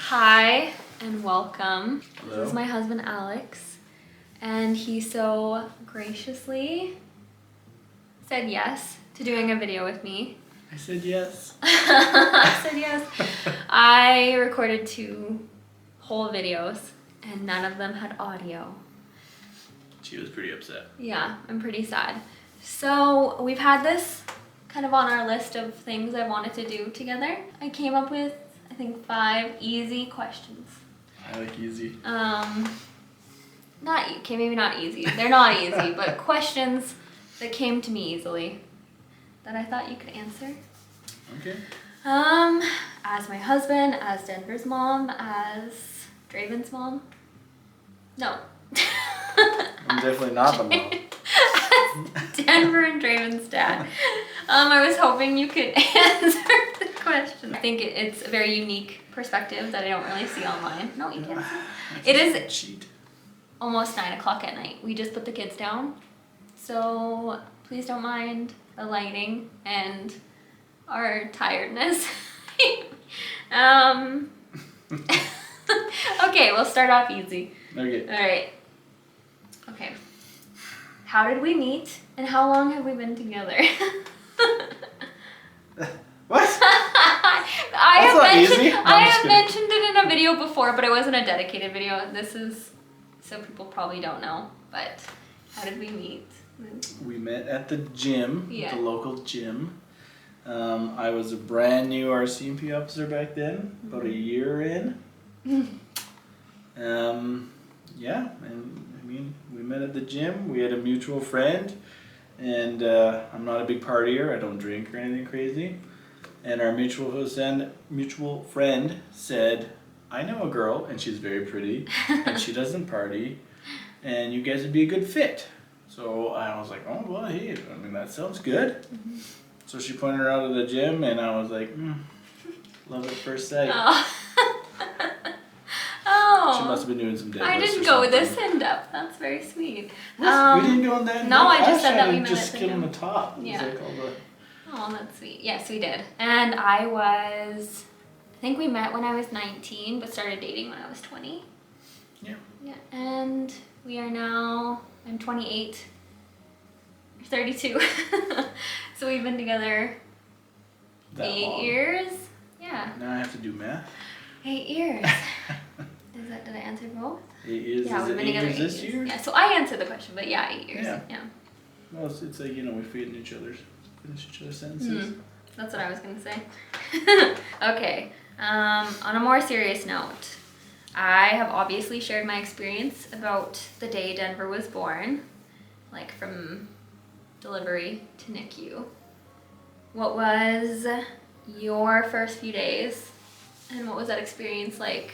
Hi and welcome. Hello. This is my husband Alex, and he so graciously said yes to doing a video with me. I said yes. I said yes. I recorded 2 whole videos and none of them had audio. She was pretty upset. Yeah, I'm pretty sad. So we've had this kind of on our list of things I wanted to do together. I came up with, I think, 5 easy questions. I like easy. Maybe not easy. They're not easy, but questions that came to me easily that I thought you could answer. Okay. As my husband, as Denver's mom, as Draven's mom. No. I'm definitely not the mom. Denver and Draven's dad. I was hoping you could answer the question. I think it's a very unique perspective that I don't really see online. No, you can't see. It is cheat. Almost 9 o'clock at night. We just put the kids down. So please don't mind the lighting and our tiredness. Okay, we'll start off easy. Okay. All right. Okay. How did we meet and how long have we been together? What? I have kidding. mentioned it in a video before, but it wasn't a dedicated video. This is so people probably don't know. But how did we meet? We met at the gym, Yeah. the local gym. I was a brand new RCMP officer back then, about a year in. Yeah, and I mean, we met at the gym. We had a mutual friend, and I'm not a big partier. I don't drink or anything crazy. And our mutual friend said, "I know a girl, and she's very pretty, and she doesn't party, and you guys would be a good fit." So I was like, "Oh well, hey, I mean that sounds good." Mm-hmm. So she pointed her out of the gym, and I was like, "Love at first sight." Oh. She must have been doing some deadlifts. I didn't go this in depth. That's very sweet. We didn't go in that. No, I just said that we met just at the skip on gym. the top. Yeah. It was like all the... Oh, that's sweet. Yes, we did. And I think we met when I was 19, but started dating when I was 20. Yeah. Yeah, and we are now, I'm 28, you're 32. So we've been together That 8 long. years. Yeah, Now I have to do math. 8 years. Did I answer both? 8 years. Yeah, Is we've it been 8 together years 8 this years. year? Yeah, so I answered the question, but yeah, 8 years. Yeah. Yeah. Well, it's like, we feed each other's sentences. That's what I was gonna say. Okay, on a more serious note, I have obviously shared my experience about the day Denver was born, like from delivery to NICU. What was your first few days, and what was that experience like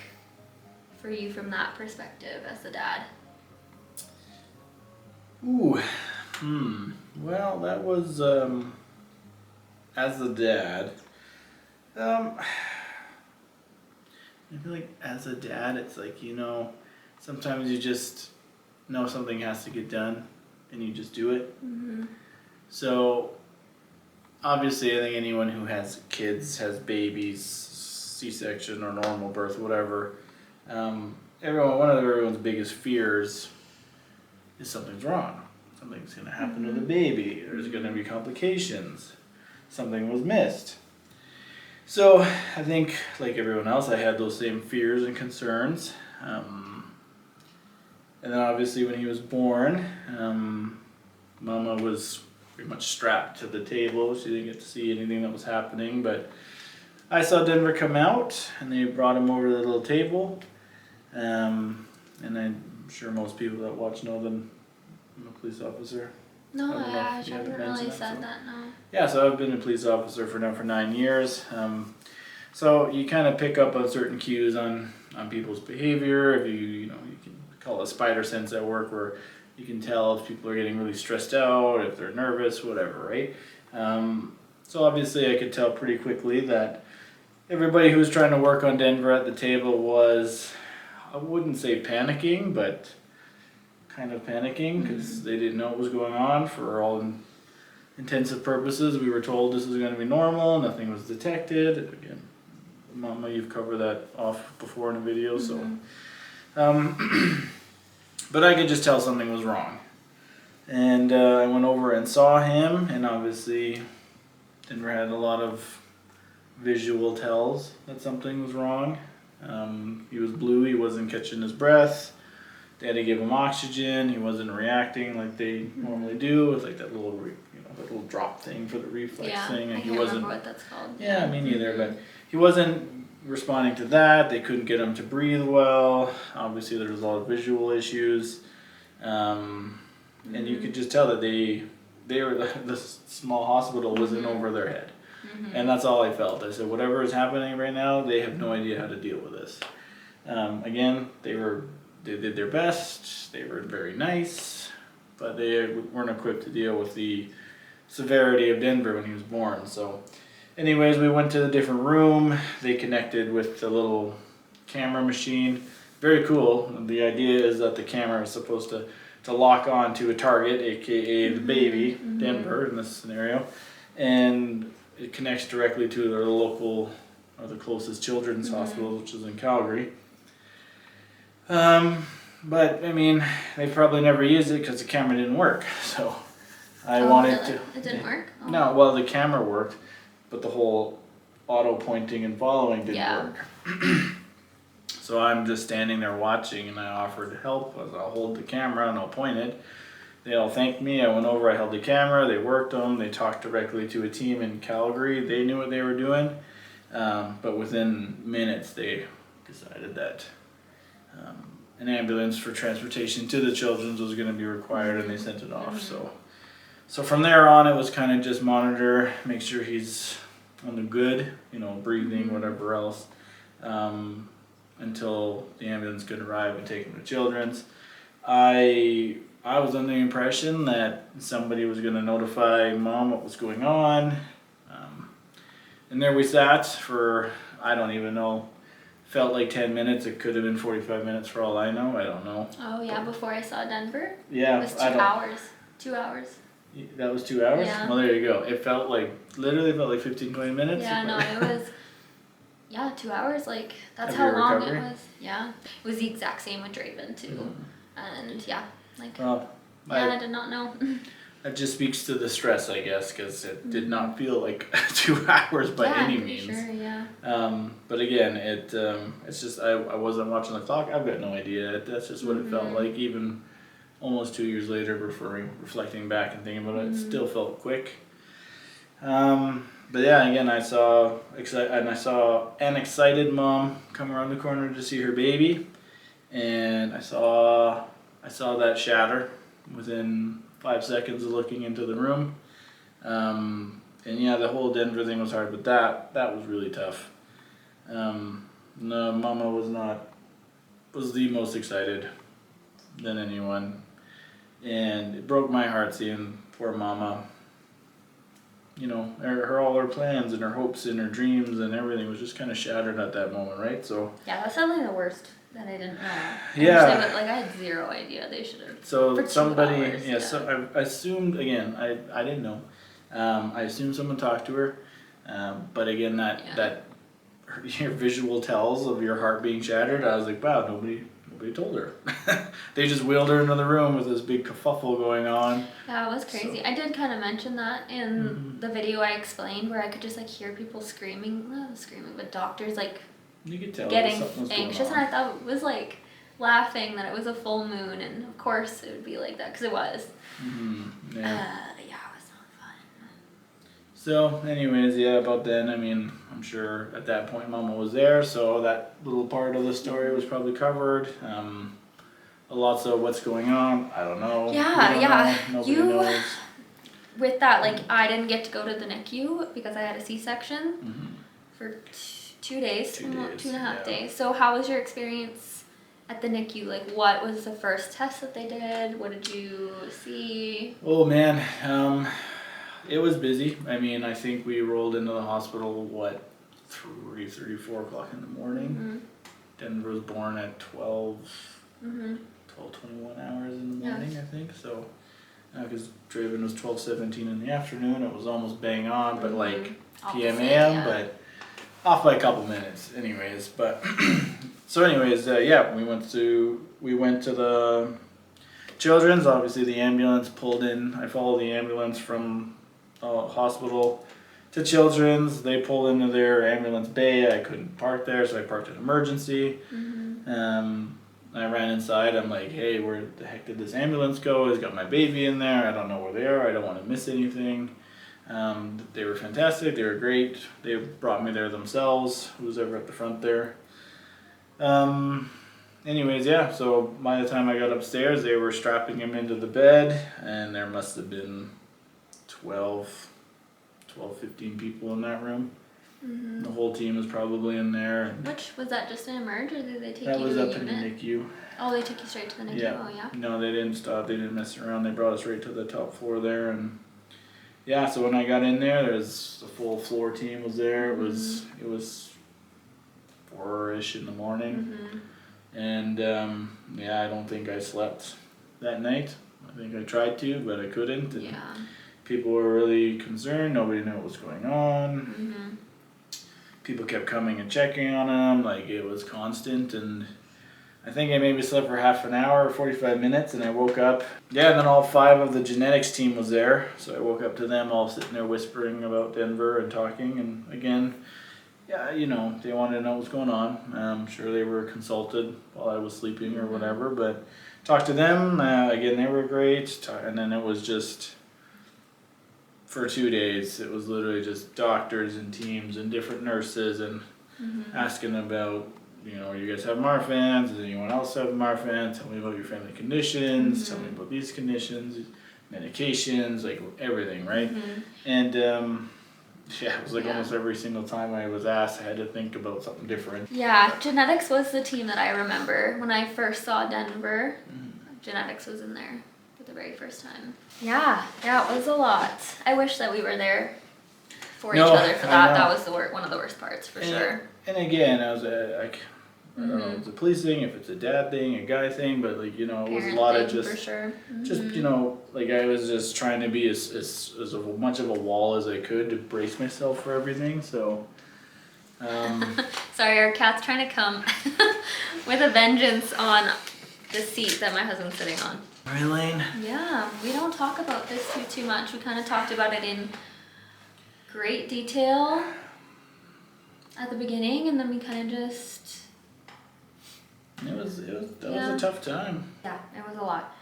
for you from that perspective as the dad? Ooh. Well, that was, as the dad, I feel like as a dad, it's like, sometimes you just know something has to get done and you just do it. Mm-hmm. So, obviously, I think anyone who has kids, has babies, C-section or normal birth, whatever, one of everyone's biggest fears is something's wrong. Something's going to happen to the baby. There's going to be complications. Something was missed. So I think, like everyone else, I had those same fears and concerns. And then obviously when he was born, Mama was pretty much strapped to the table. She didn't get to see anything that was happening. But I saw Denver come out, and they brought him over to the little table. And I'm sure most people that watch know that I'm a police officer. No, I don't know I if you haven't haven't really mentioned said that, that, no. Yeah, so I've been a police officer for 9 years. So you kind of pick up on certain cues on people's behavior. If you can call it a spider sense at work, where you can tell if people are getting really stressed out, if they're nervous, whatever, right? So obviously I could tell pretty quickly that everybody who was trying to work on Denver at the table was, I wouldn't say panicking, but kind of panicking because they didn't know what was going on. For all intensive purposes, we were told this was going to be normal, nothing was detected. Again, Mama, you've covered that off before in a video, so. But I could just tell something was wrong. And I went over and saw him, and obviously Denver had a lot of visual tells that something was wrong. He was blue, he wasn't catching his breath. They had to give him oxygen, he wasn't reacting like they normally do with like that little, that little drop thing for the reflex thing. And I can't remember what that's called. Yeah, me neither, but he wasn't responding to that. They couldn't get him to breathe well. Obviously there was a lot of visual issues. And you could just tell that they were, the small hospital was in over their head. And that's all I felt. I said, whatever is happening right now, they have no idea how to deal with this. Again, they did their best. They were very nice, but they weren't equipped to deal with the severity of Denver when he was born. So anyways, we went to the different room. They connected with the little camera machine. Very cool. The idea is that the camera is supposed to lock on to a target, aka the baby, Denver in this scenario, and it connects directly to their local or the closest children's hospital, which is in Calgary. But I mean, they probably never used it because the camera didn't work. So I wanted really? It didn't work? Oh. No, well, the camera worked, but the whole auto pointing and following didn't work. So I'm just standing there watching, and I offered help. I'll hold the camera and I'll point it. They all thanked me. I went over, I held the camera, they worked them, they talked directly to a team in Calgary. They knew what they were doing, but within minutes they decided that an ambulance for transportation to the children's was going to be required, and they sent it off. So from there on, it was kind of just monitor, make sure he's on the good, breathing, whatever else, until the ambulance could arrive and take him to children's. I was under the impression that somebody was going to notify Mom what was going on. And there we sat for, I don't even know, felt like 10 minutes. It could have been 45 minutes for all I know. I don't know. Oh, yeah, before I saw Denver? Yeah. It was 2 hours. 2 hours. That was 2 hours? Yeah. Well, there you go. It felt like, literally felt like 15, 20 minutes. Yeah, no, it was, 2 hours. Like, that's Of how your long recovery? it was. Yeah. It was the exact same with Draven, too. And, Well, I did not know. that just speaks to the stress, I guess, because it did not feel like 2 hours by any means. Sure, yeah. But again, it's just I wasn't watching the clock. I've got no idea. That's just what it felt like. Even almost 2 years later, reflecting back and thinking about it, it still felt quick. But yeah, again, I saw an excited mom come around the corner to see her baby, and I saw that shatter within 5 seconds of looking into the room. And yeah, the whole Denver thing was hard, but that was really tough. No, Mama was the most excited than anyone, and it broke my heart seeing poor Mama. All her plans and her hopes and her dreams and everything was just kind of shattered at that moment, right? So yeah, that's definitely the worst that I didn't know. Yeah. But I had zero idea they should have. So for 2 somebody, hours, so I assumed, again, I didn't know. I assumed someone talked to her, but again, that your visual tells of your heart being shattered, I was like, wow, nobody told her. They just wheeled her into the room with this big kerfuffle going on. Yeah, it was crazy. So. I did kind of mention that in the video I explained, where I could just hear people screaming, not screaming, but doctors you could tell getting anxious, and I thought it was laughing that it was a full moon, and of course it would be like that because it was. Yeah. It was not fun. So, anyways, about then, I mean, I'm sure at that point Mama was there, so that little part of the story was probably covered. Lots of what's going on, I don't know. Yeah. Nobody knows. With that, I didn't get to go to the NICU because I had a C-section for 2 days, 2.5 days. So how was your experience at the NICU? What was the first test that they did? What did you see? Oh man, it was busy. I mean, I think we rolled into the hospital, 3:30, 4 o'clock in the morning. Denver was born at 12:21 hours in the morning, I think. So, because Draven was 12:17 in the afternoon, it was almost bang on, but PM AM. But off by a couple minutes, anyways. But so, anyways, yeah, we went to the children's. Obviously, the ambulance pulled in. I followed the ambulance from hospital to children's. They pulled into their ambulance bay. I couldn't park there, so I parked in emergency. I ran inside. I'm like, hey, where the heck did this ambulance go? It's got my baby in there. I don't know where they are. I don't want to miss anything. They were fantastic. They were great. They brought me there themselves. Who was ever at the front there? Anyways, yeah. So by the time I got upstairs, they were strapping him into the bed, and there must have been 12, 15 people in that room. The whole team was probably in there. Which, was that just an emerge, or did they take That you was to up the in the unit? NICU. Oh, they took you straight to the NICU? Yeah. Oh, yeah. No, they didn't stop. They didn't mess around. They brought us right to the top floor there, and yeah. So when I got in there's the full floor team was there. It was 4-ish in the morning, and yeah, I don't think I slept that night. I think I tried to, but I couldn't. And Yeah. people were really concerned. Nobody knew what was going on. People kept coming and checking on him. Like, it was constant, and I think I maybe slept for half an hour or 45 minutes, and I woke up. Yeah, and then all 5 of the genetics team was there, so I woke up to them all sitting there whispering about Denver and talking, and again, yeah, you know, they wanted to know what's going on. I'm sure they were consulted while I was sleeping or whatever, but talked to them. Again, they were great, and then it was just, for 2 days, it was literally just doctors and teams and different nurses and asking about, you know, you guys have Marfans? Does anyone else have Marfan? Tell me about your family conditions. Tell me about these conditions, medications, like everything, right? And yeah, it was like almost every single time I was asked, I had to think about something different. Yeah, genetics was the team that I remember when I first saw Denver. Genetics was in there for the very first time. Yeah, it was a lot. I wish that we were there for each other for that. That was one of the worst parts, for sure. And again, I was like, I don't know if it's a police thing, if it's a dad thing, a guy thing, but like, you know, it was a lot of just, for sure. just, you know, like I was just trying to be as much of a wall as I could to brace myself for everything, so. Sorry, our cat's trying to come with a vengeance on the seat that my husband's sitting on. Really? Yeah, we don't talk about this too much. We kind of talked about it in great detail at the beginning, and then we kind of just... That was a tough time. Yeah, it was a lot.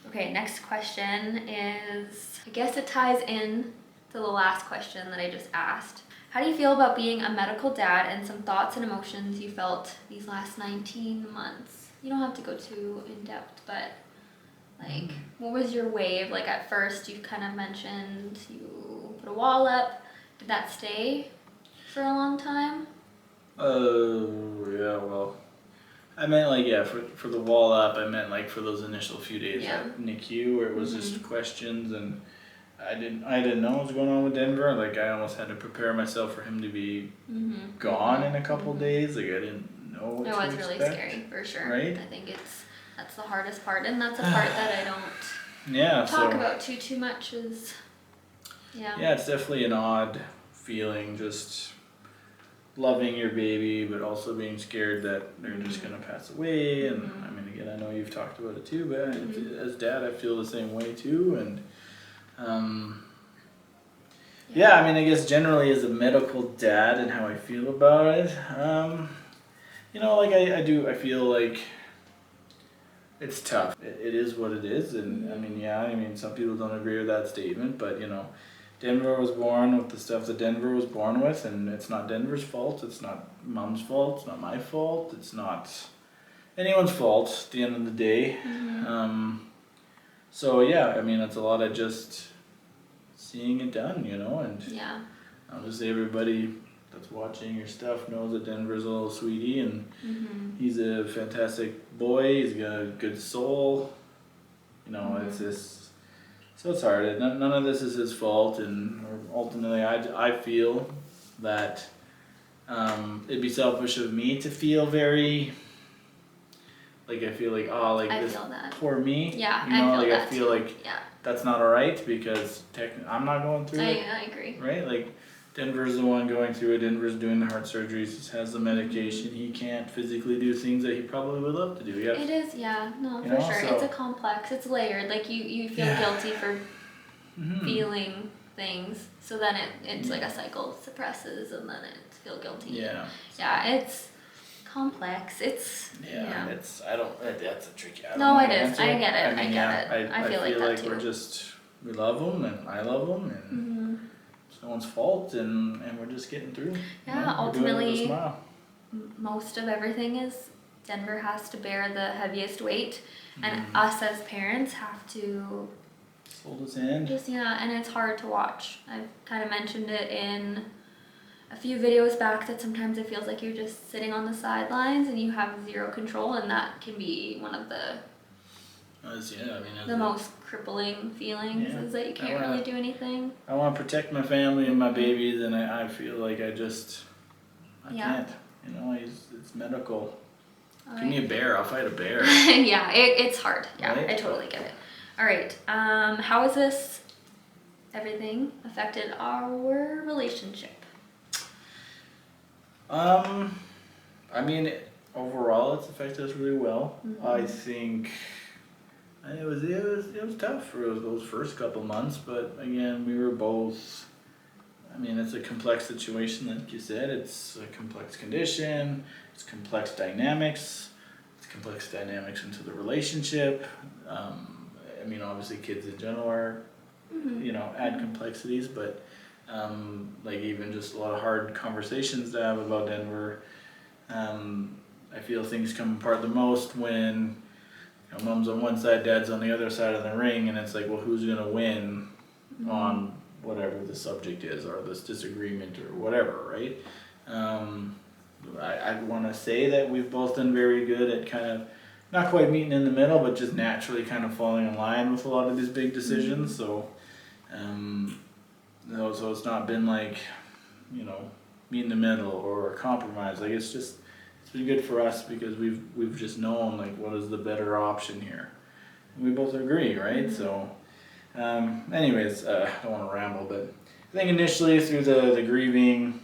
Okay, next question is, I guess it ties in to the last question that I just asked. How do you feel about being a medical dad, and some thoughts and emotions you felt these last 19 months? You don't have to go too in depth, but like, what was your wave? Like, at first you kind of mentioned you put a wall up. Did that stay for a long time? Yeah, well, I meant like, yeah, for the wall up, I meant like for those initial few days at NICU where it was just questions, and I didn't know what was going on with Denver. Like, I almost had to prepare myself for him to be gone in a couple days. Like, I didn't know what to expect. It was really scary, for sure. Right? I think that's the hardest part, and that's a part that I don't talk about too much is, Yeah, it's definitely an odd feeling, just loving your baby, but also being scared that they're just going to pass away. And I mean, again, I know you've talked about it too, but as dad, I feel the same way too. And I mean, I guess generally as a medical dad and how I feel about it, you know, like I feel like it's tough. It is what it is. And I mean, some people don't agree with that statement, but you know, Denver was born with the stuff that Denver was born with, and it's not Denver's fault. It's not mom's fault. It's not my fault. It's not anyone's fault at the end of the day. So yeah, I mean, it's a lot of just seeing it done, you know, and obviously everybody that's watching your stuff knows that Denver's a little sweetie, and he's a fantastic boy. He's got a good soul, you know. It's just, so it's hard. None of this is his fault, and ultimately I feel that it'd be selfish of me to feel very, like, I feel like, oh, like, this poor me. Yeah, you know, I feel like that I feel too. like that's not alright, because I'm not going through it. I agree. Right? Like, Denver's the one going through it. Denver's doing the heart surgeries. He has the medication. He can't physically do things that he probably would love to do. Yeah. It is, yeah, no, You for know, sure. so- It's a complex. It's layered. Like you feel Yeah. guilty for Mhm. feeling things, so then it's like a cycle, suppresses, and then it feel guilty. Yeah. Yeah, it's complex. It's Yeah. It's I don't. That's a tricky. I don't No, know it how to is. answer I get it. I get it. I feel like that we're too. just we love them and I love them and Mhm. it's no one's fault and we're just getting through. Yeah, We're doing it with a ultimately, smile. most of everything is Denver has to bear the heaviest weight, and Mhm. us as parents have to Hold his hand. just, and it's hard to watch. I've kind of mentioned it in a few videos back that sometimes it feels like you're just sitting on the sidelines and you have zero control, and that can be one of the most crippling feelings, Yeah. is that you can't really do anything. I want to protect my family and my babies, and I feel like I Yeah. can't. You know, it's medical. All Give me right. a bear, I'll fight a bear. Yeah, it's hard. Yeah, Right? I totally get it. All right. How has this everything affected our relationship? I mean, overall, it's affected us really well. Mhm. I think it was tough for those first couple months, but again, we were both. I mean, it's a complex situation, like you said. It's a complex condition. It's complex dynamics. It's complex dynamics into the relationship. I mean, obviously, kids in general are, add complexities, but like even just a lot of hard conversations to have about Denver. I feel things come apart the most when mom's on one side, dad's on the other side of the ring, and it's like, well, who's gonna win on whatever the subject is, or this disagreement, or whatever, right? I want to say that we've both done very good at kind of not quite meeting in the middle, but just naturally kind of falling in line with a lot of these big decisions. So, so it's not been like, meet in the middle or a compromise. Like it's been good for us because we've just known like what is the better option here. And we both agree, right? So. Anyways, I don't want to ramble, but I think initially through the grieving,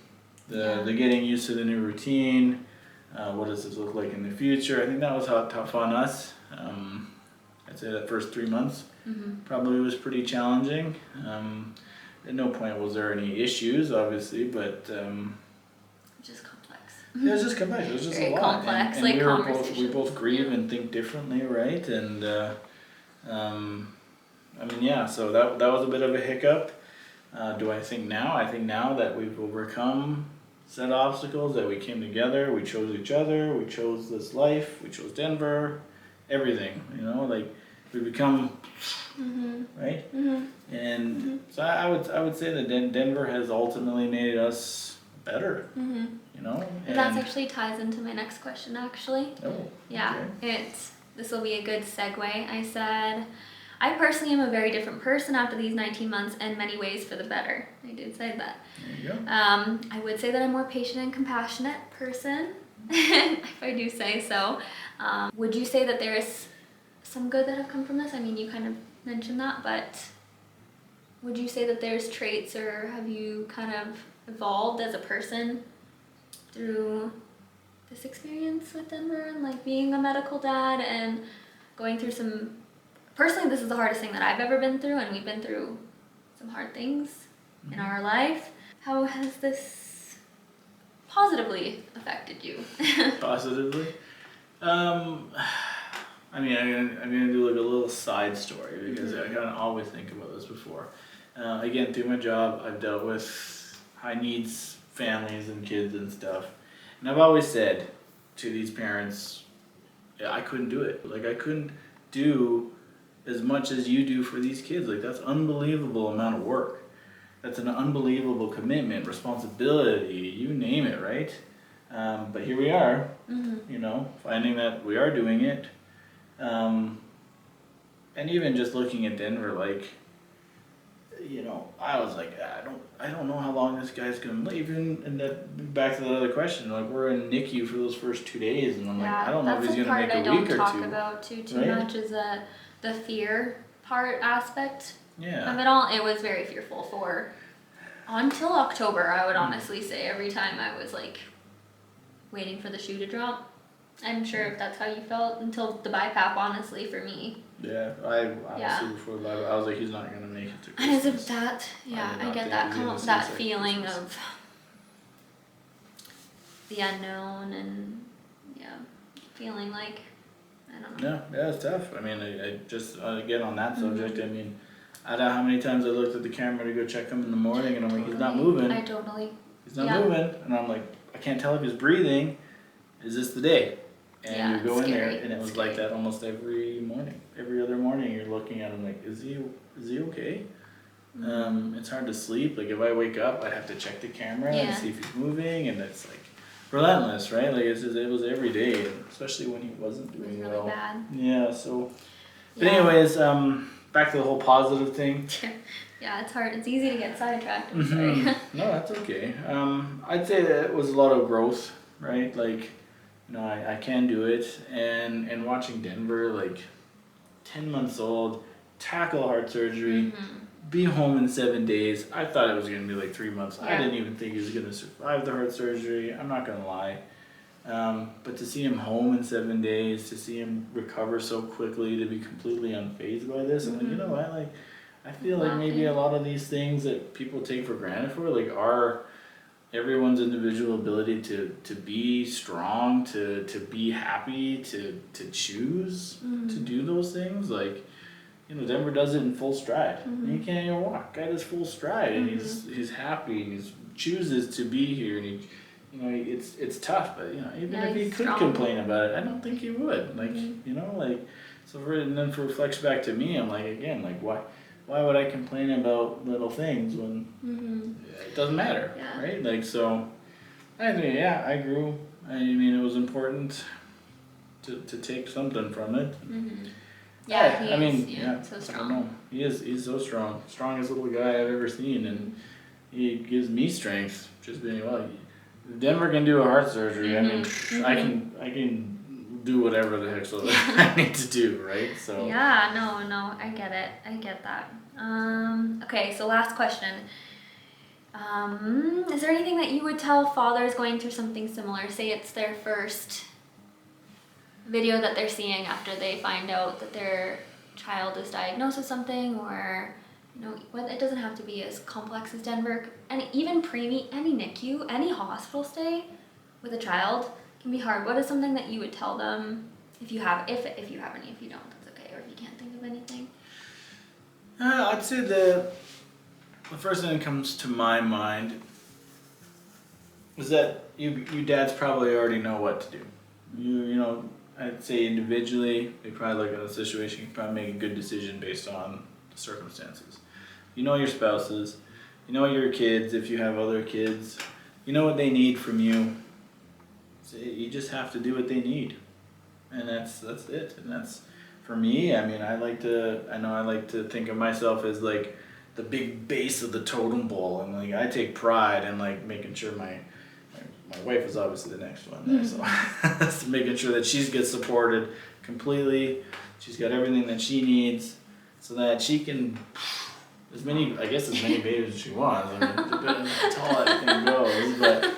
the getting used to the new routine, what does this look like in the future, I think that was tough on us. I'd say that first 3 months probably was pretty challenging. At no point was there any issues, obviously, but Just complex. it was just complex. It was just Very a lot. complex, and like we conversations. both grieve and think differently, right? And I mean, yeah, so that was a bit of a hiccup. Do I think now? I think now that we've overcome said obstacles, that we came together, we chose each other, we chose this life, we chose Denver, everything, like we become, right? And so I would say that Denver has ultimately made us better, And And that actually ties into my next question, actually. Oh, Yeah, okay. this will be a good segue. I said, I personally am a very different person after these 19 months in many ways for the better. I did say that. There you go. I would say that I'm a more patient and compassionate person, if I do say so. Would you say that there is some good that have come from this? I mean, you kind of mentioned that, but would you say that there's traits, or have you kind of evolved as a person through this experience with Denver and like being a medical dad and going through some... Personally, this is the hardest thing that I've ever been through, and we've been through some hard things in our life. How has this positively affected you? Positively? I mean, I'm gonna do like a little side story because I kind of always think about this before. Again, through my job, I've dealt with high needs families and kids and stuff. And I've always said to these parents, I couldn't do it. Like I couldn't do as much as you do for these kids. Like that's unbelievable amount of work. That's an unbelievable commitment, responsibility, you name it, right? But here we are, finding that we are doing it. And even just looking at Denver, like, I was like, I don't know how long this guy's gonna live. And that back to the other question, like we're in Nicu for those first 2 days, and I'm like, I don't know if he's gonna make a week or two. That's the part I don't talk about too much is the fear part aspect of it all. It was very fearful for Until October, I would honestly say every time I was like waiting for the shoe to drop. I'm sure if that's how you felt until the BiPAP, honestly, for me. Yeah, I honestly before the I was like, he's not gonna make it to And is Christmas. it that? Yeah, did I not get think that he was gonna see that second feeling Christmas. of the unknown and feeling like I don't know. Yeah, it's tough. I mean, I just again on that subject. I mean, I don't know how many times I looked at the camera to go check him in the morning, and I'm like, he's not moving. I totally. He's not moving, and I'm like, I can't tell if he's breathing. Is this the day? And you go in there, and it was like that almost every morning. Every other morning, you're looking at him like, is he okay? It's hard to sleep. Like if I wake up, I'd have to check the camera and see if he's moving, and it's like relentless, right? Like it was every day, and especially when he wasn't doing really well. Bad. Yeah. So, but anyways, back to the whole positive thing. Yeah, it's hard. It's easy to get sidetracked. I'm sorry. No, that's okay. I'd say that it was a lot of growth, right? Like, you know, I can do it, and watching Denver, like, 10 months old, tackle heart surgery, be home in 7 days. I thought it was gonna be like 3 months. I didn't even think he was gonna survive the heart surgery. I'm not gonna lie. But to see him home in 7 days, to see him recover so quickly, to be completely unfazed by this, I'm like, you know what, like, I feel like maybe a lot of these things that people take for granted for, like, are everyone's individual ability to be strong, to be happy, to choose to do those things. Like, you know, Denver does it in full stride. He can't even walk. Guy does full stride, and he's happy, and he chooses to be here, and he, you know, it's tough, but you know, even if he could complain about it, I don't think he would. Like, you know, like, so and then for reflects back to me, I'm like, again, like, why would I complain about little things when it doesn't matter, right? Like, so I think, I grew. I mean, it was important to take something from it. Yeah, I mean, so I strong. don't know. He's so strong. Strongest little guy I've ever seen, and he gives me strength. Just being, well, if Denver can do a heart surgery, I mean, I can do whatever the heck so I need to do, right? So yeah, no, I get it. I get that. Okay, so last question. Is there anything that you would tell fathers going through something similar? Say it's their first video that they're seeing after they find out that their child is diagnosed with something, or you know, it doesn't have to be as complex as Denver, and even preemie, any NICU, any hospital stay with a child can be hard. What is something that you would tell them if you have, if you have any? If you don't, that's okay, or if you can't think of anything. I'd say the first thing that comes to my mind is that you dads probably already know what to do. You know, I'd say individually, they probably look at the situation, you probably make a good decision based on the circumstances. You know your spouses, you know your kids, if you have other kids, you know what they need from you. So you just have to do what they need, and that's it. And that's, for me, I mean, I like to think of myself as like the big base of the totem pole, and like I take pride in like making sure my wife is obviously the next one there, so making sure that she gets supported completely. She's got everything that she needs, so that she can as many babies as she wants. I mean, depending on how tall that thing goes, but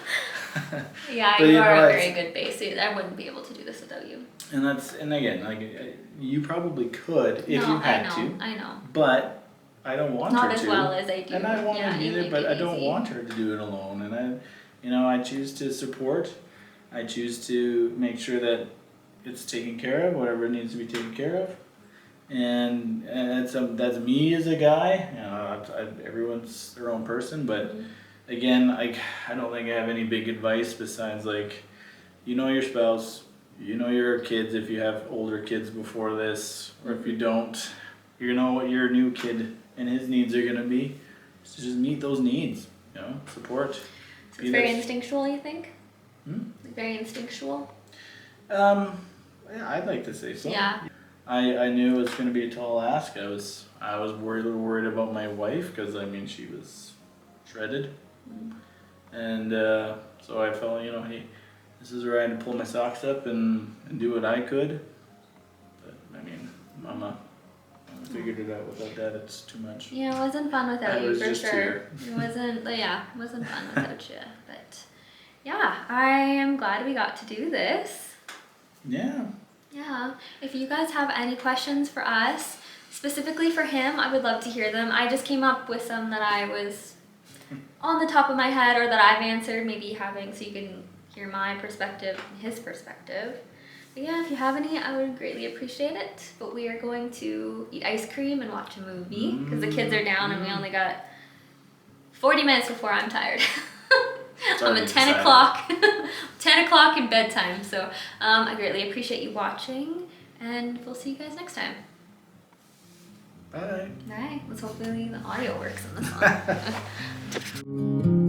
yeah, but, you know, are a very good base. I wouldn't be able to do this without you. And again, like, you probably could if you had to. I know. But I don't want her to. Not as well as I do. And I won't either, but I don't want her to do it alone. And I choose to support. I choose to make sure that it's taken care of, whatever needs to be taken care of. And that's me as a guy. You know, everyone's their own person, but again, I don't think I have any big advice besides, like, you know your spouse, you know your kids if you have older kids before this, or if you don't, you know what your new kid and his needs are gonna be. So just meet those needs, you know, support. So it's very instinctual, you think? Very instinctual? Yeah, I'd like to say so. Yeah. I knew it was gonna be a tall ask. I was a little worried about my wife, because I mean, she was shredded. And so I felt, you know, hey, this is where I had to pull my socks up and do what I could. But I mean, Mama figured it out without Dad. It's too much. Yeah, it wasn't fun without I you was for just sure. here. It wasn't fun without you. But yeah, I am glad we got to do this. Yeah. Yeah. If you guys have any questions for us, specifically for him, I would love to hear them. I just came up with some that I was on the top of my head or that I've answered, maybe having, so you can hear my perspective and his perspective. But yeah, if you have any, I would greatly appreciate it. But we are going to eat ice cream and watch a movie because the kids are down and we only got 40 minutes before I'm tired. I'm at 10 o'clock, 10 o'clock in bedtime. So I greatly appreciate you watching and we'll see you guys next time. Bye. Bye. Let's hopefully the audio works on this one.